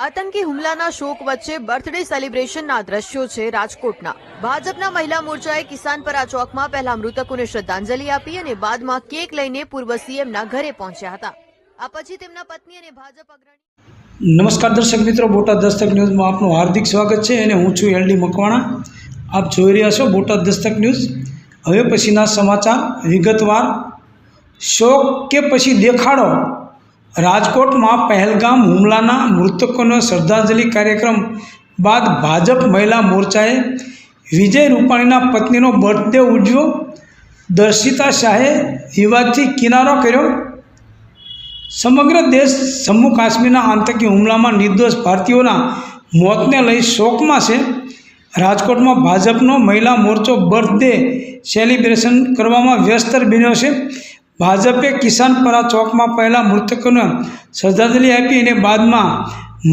આતંકી હુમલાના શોક વચ્ચે બર્થડે સેલિબ્રેશનના દ્રશ્યો છે રાજકોટના। ભાજપના મહિલા મોરચાએ કિસાનપરા ચોકમાં પહેલા મૃતકોને શ્રદ્ધાંજલિ આપી અને બાદમાં કેક લઈને પૂર્વ સીએમના ઘરે પહોંચ્યા હતા। આ પછી તેમના પત્ની અને ભાજપ અગ્રણી। નમસ્કાર દર્શક મિત્રો, બોટાદ દસ્તક ન્યૂઝમાં આપનું હાર્દિક સ્વાગત છે અને હું છું એલડી મકવાણા। આપ જોઈ રહ્યા છો બોટાદ દસ્તક ન્યૂઝ। હવે પછીના સમાચાર વિગતવાર। શોક કે પછી દેખાડો? રાજકોટમાં પહેલગામ હુમલાના મૃતકોનો શ્રદ્ધાંજલિ કાર્યક્રમ બાદ ભાજપ મહિલા મોરચાએ વિજય રૂપાણીના પત્નીનો બર્થડે ઉજવ્યો। દર્શિતા શાહે વિવાદથી કિનારો કર્યો। સમગ્ર દેશ જમ્મુ કાશ્મીરના આતંકી હુમલામાં નિર્દોષ ભારતીયોના મોતને લઈ શોકમાં છે। રાજકોટમાં ભાજપનો મહિલા મોરચો બર્થડે સેલિબ્રેશન કરવામાં વ્યસ્ત બન્યો છે। ભાજપે કિસાનપરા ચોકમાં પહેલા મૃતકોને શ્રદ્ધાંજલિ આપી અને બાદમાં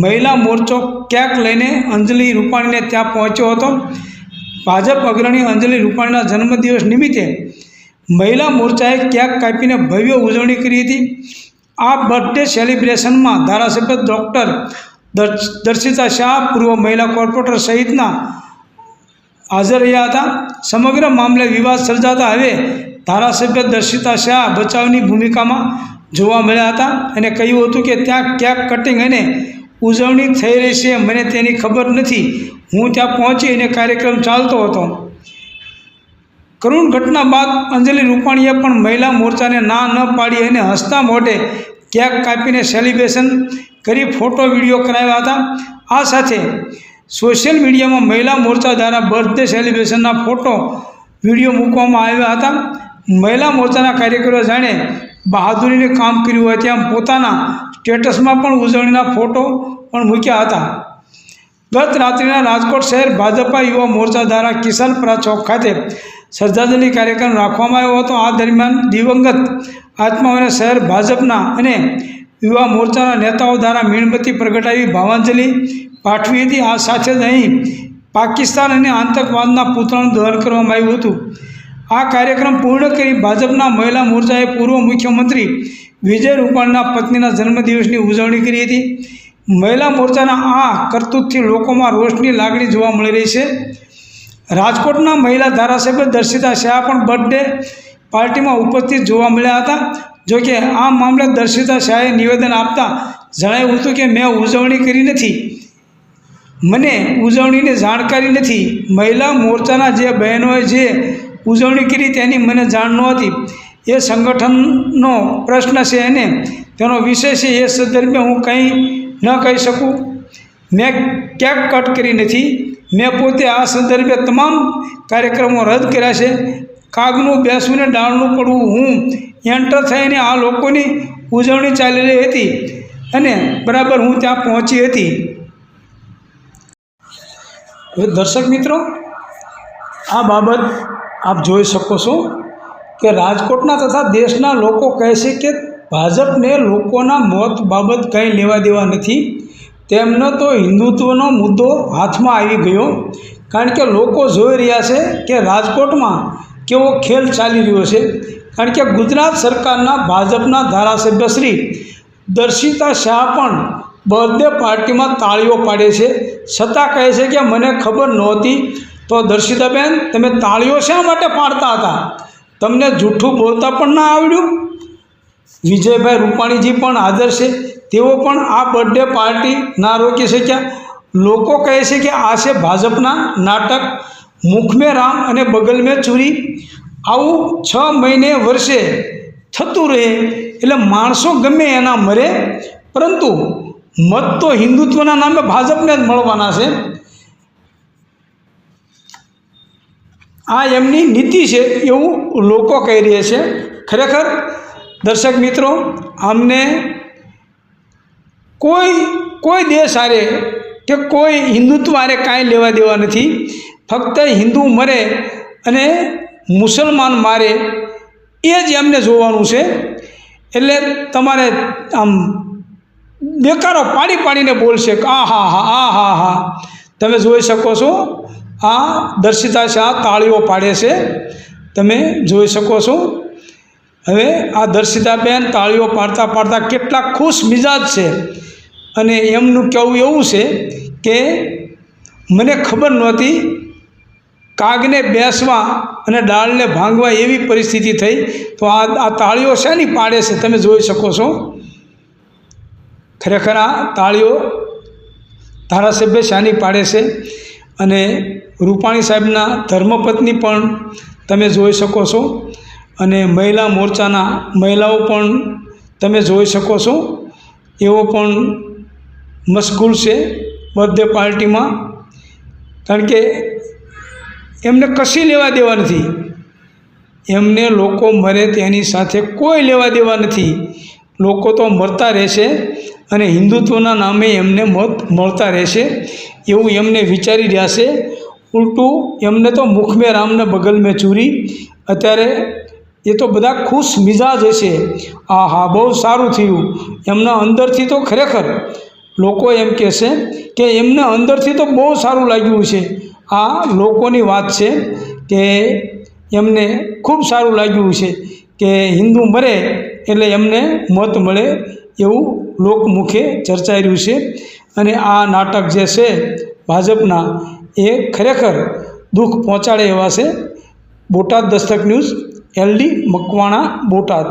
મહિલા મોરચો કેક લઈને અંજલિ રૂપાણીને ત્યાં પહોંચ્યો હતો। ભાજપ અગ્રણી અંજલિ રૂપાણીના જન્મદિવસ નિમિત્તે મહિલા મોરચાએ કેક કાપીને ભવ્ય ઉજવણી કરી હતી। આ બર્થડે સેલિબ્રેશનમાં ધારાસભ્ય ડૉક્ટર દર્શિતા શાહ, પૂર્વ મહિલા કોર્પોરેટર સહિતના હાજર રહ્યા હતા। સમગ્ર મામલે વિવાદ સર્જાતા હવે ધારાસભ્ય દર્શિતા શાહ બચાવની ભૂમિકામાં જોવા મળ્યા હતા અને કહ્યું હતું કે ત્યાં કેક કટિંગ અને ઉજવણી થઈ રહી છે, મને તેની ખબર નથી, હું ત્યાં પહોંચી અને કાર્યક્રમ ચાલતો હતો। કરુણ ઘટના બાદ અંજલિ રૂપાણીએ પણ મહિલા મોરચાને ના ન પાડી અને હસતા મોઢે કેક કાપીને સેલિબ્રેશન કરી ફોટો વિડીયો કરાવ્યા હતા। આ સાથે સોશિયલ મીડિયામાં મહિલા મોરચા દ્વારા બર્થડે સેલિબ્રેશનના ફોટો વિડીયો મૂકવામાં આવ્યા હતા। મહિલા મોરચાના કાર્યકરોએ જાણે બહાદુરીને કામ કર્યું હોય તેમ પોતાના સ્ટેટસમાં પણ ઉજવણીના ફોટો પણ મૂક્યા હતા। ગત રાત્રિના રાજકોટ શહેર ભાજપા યુવા મોરચા દ્વારા કિસાનપરા ચોક ખાતે શ્રદ્ધાંજલિ કાર્યક્રમ રાખવામાં આવ્યો હતો। આ દરમિયાન દિવંગત આત્માઓને શહેર ભાજપના અને યુવા મોરચાના નેતાઓ દ્વારા મીણબત્તી પ્રગટાવી ભાવાંજલિ પાઠવી હતી। આ સાથે જ અહીં પાકિસ્તાન અને આતંકવાદના પૂતળાનું દહન કરવામાં આવ્યું હતું। આ કાર્યક્રમ પૂર્ણ કરી ભાજપના મહિલા મોરચાએ પૂર્વ મુખ્યમંત્રી વિજય રૂપાણીના પત્નીના જન્મદિવસની ઉજવણી કરી હતી। મહિલા મોરચાના આ કરતૂતથી લોકોમાં રોષની લાગણી જોવા મળી રહી છે। રાજકોટના મહિલા ધારાસભ્ય દર્શિતા શાહ પણ બર્થડે પાર્ટીમાં ઉપસ્થિત જોવા મળ્યા હતા। જોકે આ મામલે દર્શિતા શાહે નિવેદન આપતા જણાવ્યું હતું કે મેં ઉજવણી કરી નથી, મને ઉજવણીની જાણકારી નથી। મહિલા મોરચાના જે બહેનોએ જે ઉજવણી કરી તેની મને જાણ નહોતી। એ સંગઠનનો પ્રશ્ન છે અને તેનો વિષય છે, એ સંદર્ભે હું કંઈ ન કહી શકું। મેં કેક કટ કરી નથી, મેં પોતે આ સંદર્ભે તમામ કાર્યક્રમો રદ કર્યા છે। કાગનું બેસવું ને ડાળનું પડવું, હું એન્ટર થઈને આ લોકોની ઉજવણી ચાલી રહી હતી અને બરાબર હું ત્યાં પહોંચી હતી। હવે દર્શક મિત્રો, આ બાબત આપ જોઈ શકો છો કે રાજકોટના તથા દેશના લોકો કહે છે કે ભાજપને લોકોના મોત બાબત કંઈ લેવા દેવા નથી। તેમનો તો હિન્દુત્વનો મુદ્દો હાથમાં આવી ગયો, કારણ કે લોકો જોઈ રહ્યા છે કે રાજકોટમાં કેવો ખેલ ચાલી રહ્યો છે। કારણ કે ગુજરાત સરકારના ભાજપના ધારાસભ્ય શ્રી દર્શિતા શાહ પણ બર્થડે પાર્ટીમાં તાળીઓ પાડે છે, છતાં કહે છે કે મને ખબર નહોતી। તો દર્શિતાબેન, તમે તાળીઓ શા માટે પાડતા હતા? તમને જૂઠું બોલતા પણ ના આવડ્યું? વિજયભાઈ રૂપાણીજી પણ હાજર છે, તેઓ પણ આ બર્થડે પાર્ટી ના રોકી શક્યા। લોકો કહે છે કે આ છે ભાજપના નાટક, મુખ મેં રામ અને બગલ મેં છુરી। આવું 6 મહિને વર્ષે થતું રહે એટલે માણસો ગમે એના મરે, પરંતુ મત તો હિન્દુત્વના નામે ભાજપને જ મળવાના છે। આ એમની નીતિ છે એવું લોકો કહી રહ્યા છે। ખરેખર દર્શક મિત્રો, અમને કોઈ દેશ હારે કે કોઈ હિન્દુત્વ હારે કાંઈ લેવા દેવા નથી। ફક્ત હિન્દુ મરે અને મુસલમાન મારે એ જ એમને જોવાનું છે। એટલે તમારે આમ બેકારો પાડીને બોલશે કે આ હા। તમે જોઈ શકો છો આ દર્શિતા શાહ તાળીઓ પાડે છે, તમે જોઈ શકો છો। હવે આ દર્શિતાબેન તાળીઓ પાડતા કેટલા ખુશ મિજાજ છે અને એમનું કહેવું એવું છે કે મને ખબર નહોતી, કાગને બેસવા અને ડાળને ભાંગવા એવી પરિસ્થિતિ થઈ. તો આ તાળીઓ શાની પાડે છે તમે જોઈ શકો છો. ખરેખર આ તાળીઓ ધારાસભ્ય શાની પાડે છે. અને રૂપાણી સાહેબના ધર્મપત્ની પણ તમે જોઈ શકો છો. અને મહિલા મોરચાના મહિલાઓ પણ તમે જોઈ શકો છો. એવો પણ મશગુલ છે બર્થડે પાર્ટીમાં. કારણ કે એમને કશી લેવા દેવા નથી. એમને લોકો મરે તેની સાથે કોઈ લેવા દેવા નથી. લોકો તો મરતા રહેશે અને હિન્દુત્વના નામે એમને મત મળતા રહેશે એવું એમને વિચારી રહ્યા છે. ઉલટું એમને તો મુખ મેં રામને બગલ મેં ચૂરી. અત્યારે એ તો બધા ખુશ મિજાજ હશે. હા બહુ સારું થયું. એમના અંદરથી તો ખરેખર લોકો એમ કહેશે કે એમને અંદરથી તો બહુ સારું લાગ્યું છે. આ લોકોની વાત છે કે એમને ખૂબ સારું લાગ્યું છે કે હિન્દુ મરે એટલે એમને મત મળે એવું લોકમુખે ચર્ચાઈ રહ્યું છે. અને આ નાટક જે છે ભાજપના એ ખરેખર દુઃખ પહોંચાડે એવા છે. Botad Dastak news, LD Makwana, Botad.